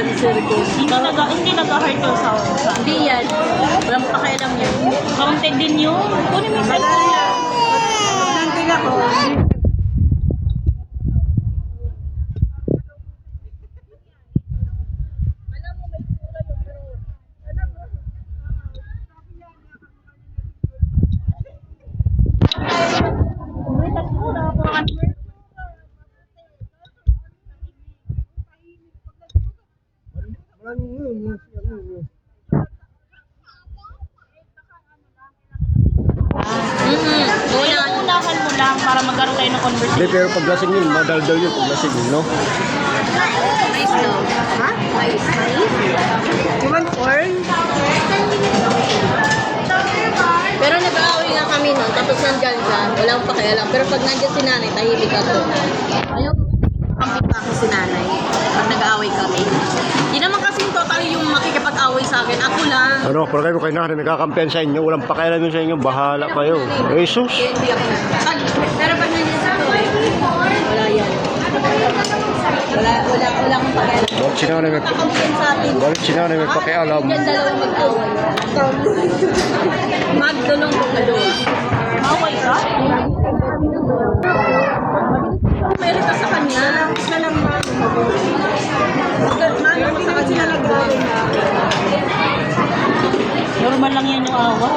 natin si Rico. Hindi nag-heart yung sound. Hindi yan. Walang pakialam yun. Counted din yun. Kunin mo yung Madali cellphone. lang. Nanting ako. Unahan mo lang para magkaroon tayo ng Hindi, conversation. pero pag lasing yun, madaldal yun pag lasing yun, no? Nice daw. Ha? Nice. You want corn? Pero nag-aaway nga kami nun, tapos nandyan siya, walang pakialam. Pero pag nandyan si nanay, tahimik ako. Ayaw, kampi pa ako si nanay. Pag nag-aaway kami. Hindi naman kasi totally yung makikipag-away sa akin. Ako lang. Ano, pag kayo nanay nagkakampihan sa inyo, walang pakialam yun sa inyo, bahala kayo. Jesus! Hindi ako. Pero pag nandyan sa akin, wala yan. Wala akong pakialam. Bakit si nanay Kakampihan sa atin. Bakit si nanay magpakialam? Diyan dalawang mag-away. Magdulong kung dalawa. Maway ka? Meron ka sa kanya. Isa lang man. Hindi naman sila nag-drawing na. Normal lang yan yung awa.